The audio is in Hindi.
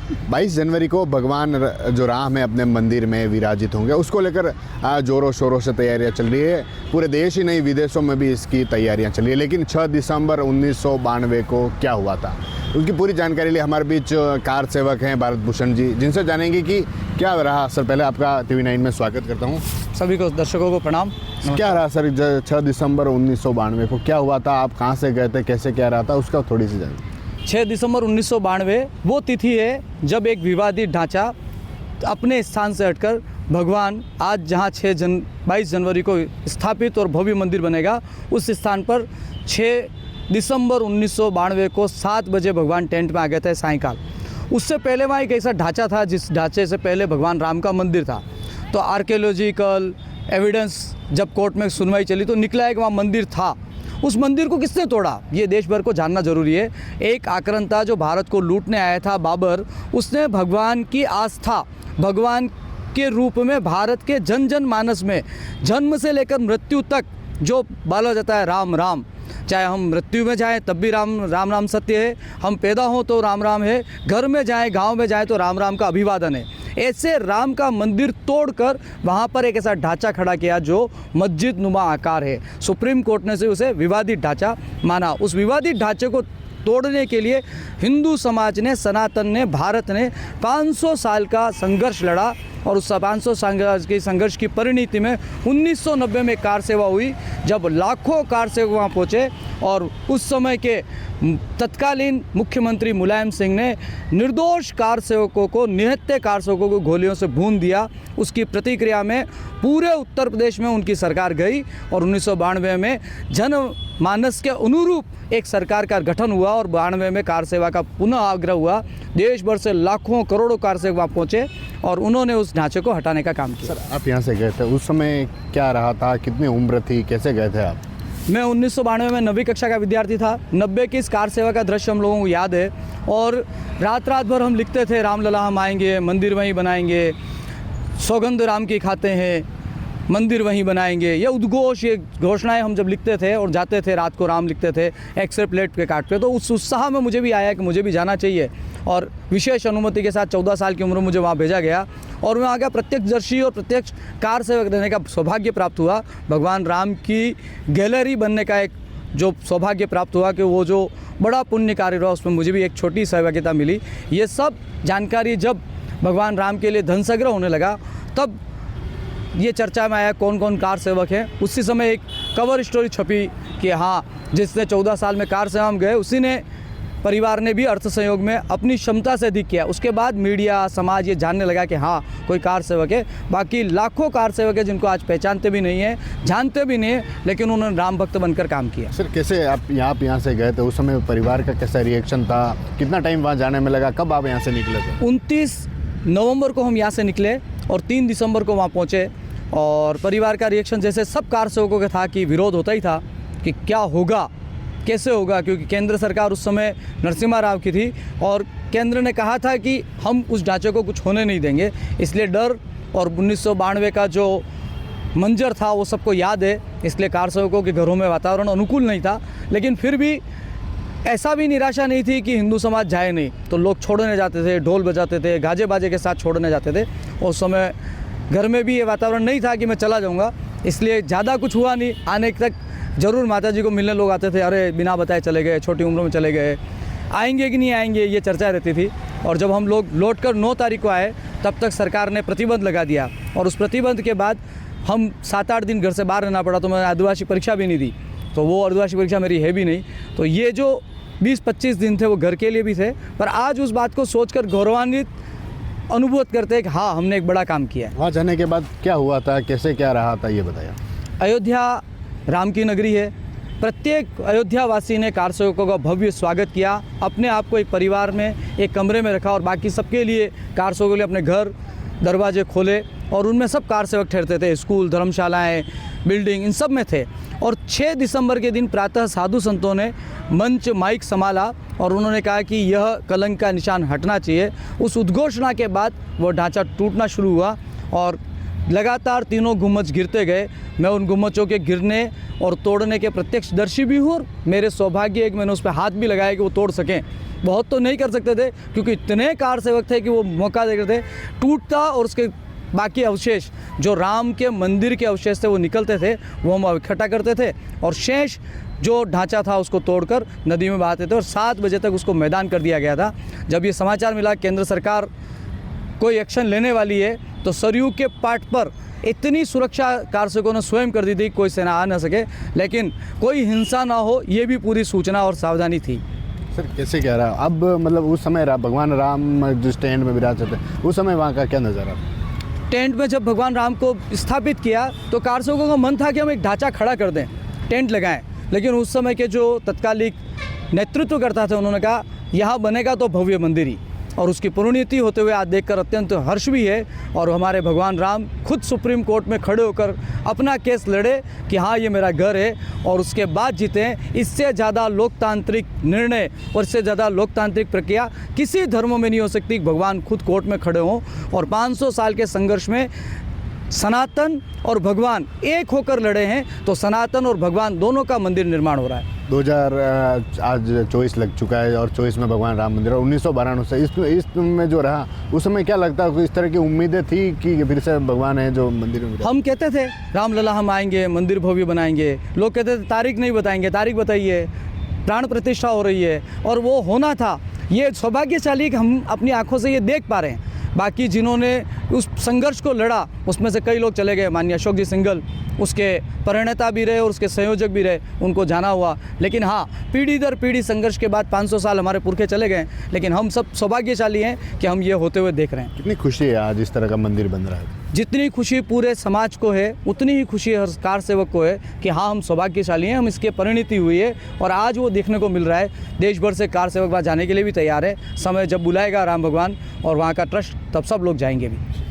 22 जनवरी को भगवान जो राम है अपने मंदिर में विराजित होंगे, उसको लेकर ज़ोरों शोरों से तैयारियां चल रही है। पूरे देश ही नहीं, विदेशों में भी इसकी तैयारियां चल रही है। लेकिन 6 दिसंबर 1992 को क्या हुआ था, उसकी पूरी जानकारी लिए हमारे बीच कार सेवक हैं भारत भूषण जी, जिनसे जानेंगे कि क्या रहा। सर, पहले आपका TV9 में स्वागत करता हूँ। सभी को दर्शकों को प्रणाम। क्या रहा सर 6 दिसंबर 1992 को क्या हुआ था? आप कहाँ से गए थे, कैसे क्या रहा था, उसका थोड़ी सी जानकारी। 6 दिसंबर 1992 वो तिथि है जब एक विवादित ढांचा अपने स्थान से हटकर भगवान आज जहाँ 22 जनवरी को स्थापित और भव्य मंदिर बनेगा, उस स्थान पर 6 दिसंबर 1992 को 7 बजे भगवान टेंट में आ गए थे सायंकाल। उससे पहले वहाँ एक ऐसा ढांचा था जिस ढांचे से पहले भगवान राम का मंदिर था। तो आर्कियोलॉजिकल एविडेंस जब कोर्ट में सुनवाई चली तो निकला है कि वहाँ मंदिर था। उस मंदिर को किसने तोड़ा, ये देश भर को जानना जरूरी है। एक आक्रांता जो भारत को लूटने आया था, बाबर, उसने भगवान की आस्था, भगवान के रूप में भारत के जन जन मानस में जन्म से लेकर मृत्यु तक जो बोला जाता है राम राम, चाहे हम मृत्यु में जाएं तब भी राम राम राम सत्य है, हम पैदा हों तो राम राम है, घर में जाएं गांव में जाएं तो राम राम का अभिवादन है। ऐसे राम का मंदिर तोड़कर वहाँ पर एक ऐसा ढांचा खड़ा किया जो मस्जिद नुमा आकार है। सुप्रीम कोर्ट ने से उसे विवादित ढांचा माना। उस विवादित ढांचे को तोड़ने के लिए हिंदू समाज ने, सनातन ने, भारत ने 500 साल का संघर्ष लड़ा और उस 500 साल के संघर्ष की परिणति में 1990 में कार सेवा हुई, जब लाखों कार सेवक वहाँ पहुँचे और उस समय के तत्कालीन मुख्यमंत्री मुलायम सिंह ने निर्दोष कार सेवकों को, निहत्थे कार सेवकों को गोलियों से भून दिया। उसकी प्रतिक्रिया में पूरे उत्तर प्रदेश में उनकी सरकार गई और 1992 में जनमानस के अनुरूप एक सरकार का गठन हुआ और 92 में कार सेवा का पुनः आग्रह हुआ। देश भर से लाखों करोड़ों कार सेवक वहाँ पहुँचे और उन्होंने उस ढांचे को हटाने का काम किया। सर, आप यहाँ से गए थे, उस समय क्या रहा था, कितनी उम्र थी, कैसे गए थे आप? मैं 1992 में 9वीं कक्षा का विद्यार्थी था। 90 की इस कार सेवा का दृश्य हम लोगों को याद है और रात भर हम लिखते थे, रामलला हम आएंगे, मंदिर वहीं बनाएंगे, सौगंध राम की खाते हैं, मंदिर वहीं बनाएंगे। ये उद्घोष, ये घोषणाएं हम जब लिखते थे और जाते थे, रात को राम लिखते थे एक्सरे प्लेट के काट पे, तो उस उत्साह में मुझे भी आया कि मुझे भी जाना चाहिए और विशेष अनुमति के साथ 14 साल की उम्र मुझे वहाँ भेजा गया और मैं वहाँ का प्रत्यक्षदर्शी और प्रत्यक्ष कार सेवक रहने का सौभाग्य प्राप्त हुआ। भगवान राम की गैलरी बनने का एक जो सौभाग्य प्राप्त हुआ कि वो जो बड़ा पुण्य कार्य रहा, उसमें मुझे भी एक छोटी सहभागिता मिली। ये सब जानकारी जब भगवान राम के लिए धन संग्रह होने लगा तब ये चर्चा में आया कौन कौन कार सेवक है। उसी समय एक कवर स्टोरी छपी कि हाँ, जिसने 14 साल में कार सेवा में गए उसी ने, परिवार ने भी अर्थ संयोग में अपनी क्षमता से अधिक किया। उसके बाद मीडिया, समाज ये जानने लगा कि हाँ, कोई कार सेवक है। बाकी लाखों कार सेवक है जिनको आज पहचानते भी नहीं है, जानते भी नहीं है, लेकिन उन्होंने राम भक्त बनकर काम किया। सर, कैसे आप यहाँ से गए थे, उस समय परिवार का कैसा रिएक्शन था, कितना टाइम वहाँ जाने में लगा, कब आप यहाँ से निकले थे? 29 नवंबर को हम यहाँ से निकले और 3 दिसंबर को वहाँ पहुँचे और परिवार का रिएक्शन जैसे सब कार सेवकों का था कि विरोध होता ही था कि क्या होगा, कैसे होगा, क्योंकि केंद्र सरकार उस समय नरसिम्हा राव की थी और केंद्र ने कहा था कि हम उस ढांचे को कुछ होने नहीं देंगे। इसलिए डर और 1992 का जो मंजर था वो सबको याद है, इसलिए कार सेवकों के घरों में वातावरण अनुकूल नहीं था। लेकिन फिर भी ऐसा भी निराशा नहीं थी कि हिंदू समाज जाए नहीं, तो लोग छोड़ने जाते थे, ढोल बजाते थे, गाजे बाजे के साथ छोड़ने जाते थे। उस समय घर में भी ये वातावरण नहीं था कि मैं चला जाऊंगा, इसलिए ज़्यादा कुछ हुआ नहीं। आने तक ज़रूर माता जी को मिलने लोग आते थे, अरे बिना बताए चले गए, छोटी उम्र में चले गए, आएंगे कि नहीं आएंगे, ये चर्चा रहती थी। और जब हम लोग लौट कर 9 तारीख को आए तब तक सरकार ने प्रतिबंध लगा दिया और उस प्रतिबंध के बाद हम 7-8 दिन घर से बाहर रहना पड़ा। तो मैंने आदिवासी परीक्षा भी नहीं दी, तो वो आदिवासी परीक्षा मेरी है भी नहीं। तो ये जो 20-25 दिन थे वो घर के लिए भी थे, पर आज उस बात को सोचकर गौरवान्वित अनुभव करते हैं कि हाँ, हमने एक बड़ा काम किया। वहाँ जाने के बाद क्या हुआ था, कैसे क्या रहा था, ये बताया। अयोध्या राम की नगरी है। प्रत्येक अयोध्यावासी ने कार सेवकों का भव्य स्वागत किया, अपने आप को एक परिवार में, एक कमरे में रखा और बाकी सबके लिए कार सेवकों के लिए अपने घर दरवाजे खोले और उनमें सब कार सेवक ठहरते थे। स्कूल, धर्मशालाएँ, बिल्डिंग, इन सब में थे। और 6 दिसंबर के दिन प्रातः साधु संतों ने मंच, माइक संभाला और उन्होंने कहा कि यह कलंक का निशान हटना चाहिए। उस उद्घोषणा के बाद वो ढांचा टूटना शुरू हुआ और लगातार तीनों गुम्बज गिरते गए। मैं उन गुम्बजों के गिरने और तोड़ने के प्रत्यक्षदर्शी भी हूँ और मेरे सौभाग्य है कि मैंने उस पर हाथ भी लगाया कि वो तोड़ सकें। बहुत तो नहीं कर सकते थे क्योंकि इतने कार सेवक थे कि वो मौका दे रहे थे। टूटता और उसके बाकी अवशेष जो राम के मंदिर के अवशेष थे वो निकलते थे, वो हम इकट्ठा करते थे और शेष जो ढांचा था उसको तोड़कर नदी में बहाते थे और 7 बजे तक उसको मैदान कर दिया गया था। जब ये समाचार मिला केंद्र सरकार कोई एक्शन लेने वाली है तो सरयू के पाट पर इतनी सुरक्षा कारसेवकों ने स्वयं कर दी थी कोई सेना आ न सके, लेकिन कोई हिंसा ना हो ये भी पूरी सूचना और सावधानी थी। सर कैसे कह रहा अब मतलब उस समय भगवान राम जिस टेंट में विराजते थे उस समय वहाँ का क्या नज़ारा? टेंट में जब भगवान राम को स्थापित किया तो कारसेवकों का मन था कि हम एक ढांचा खड़ा कर दें, टेंट लगाएं, लेकिन उस समय के जो तत्कालिक नेतृत्व करता था उन्होंने कहा यहाँ बनेगा तो भव्य मंदिर ही, और उसकी परिणति होते हुए आज देखकर अत्यंत हर्ष भी है। और हमारे भगवान राम खुद सुप्रीम कोर्ट में खड़े होकर अपना केस लड़े कि हाँ ये मेरा घर है और उसके बाद जीते। इससे ज़्यादा लोकतांत्रिक निर्णय और इससे ज़्यादा लोकतांत्रिक प्रक्रिया किसी धर्म में नहीं हो सकती। भगवान खुद कोर्ट में खड़े हों और 500 साल के संघर्ष में सनातन और भगवान एक होकर लड़े हैं, तो सनातन और भगवान दोनों का मंदिर निर्माण हो रहा है। 2024 लग चुका है और 24 में भगवान राम मंदिर और 1992 से इस में जो रहा उस समय क्या लगता है, इस तरह की उम्मीदें थी कि फिर से भगवान है जो मंदिर में? हम कहते थे रामलला हम आएंगे, मंदिर भव्य बनाएंगे। लोग कहते थे तारीख नहीं बताएंगे, तारीख बताइए, प्राण प्रतिष्ठा हो रही है, और वो होना था। ये सौभाग्यशाली कि हम अपनी आंखों से ये देख पा रहे हैं। बाकी जिन्होंने उस संघर्ष को लड़ा उसमें से कई लोग चले गए, माननीय अशोक जी सिंघल उसके प्रणेता भी रहे और उसके संयोजक भी रहे, उनको जाना हुआ। लेकिन हाँ, पीढ़ी दर पीढ़ी संघर्ष के बाद 500 साल हमारे पुरखे चले गए, लेकिन हम सब सौभाग्यशाली हैं कि हम ये होते हुए देख रहे हैं। कितनी खुशी है आज इस तरह का मंदिर बन रहा है? जितनी खुशी पूरे समाज को है उतनी ही खुशी हर कार सेवक को है कि हाँ हम सौभाग्यशाली हैं, हम इसके परिणति हुई है और आज वो देखने को मिल रहा है। देश भर से कार सेवक वहाँ जाने के लिए भी तैयार है। समय जब बुलाएगा राम भगवान और वहाँ का ट्रस्ट तब सब लोग जाएंगे भी।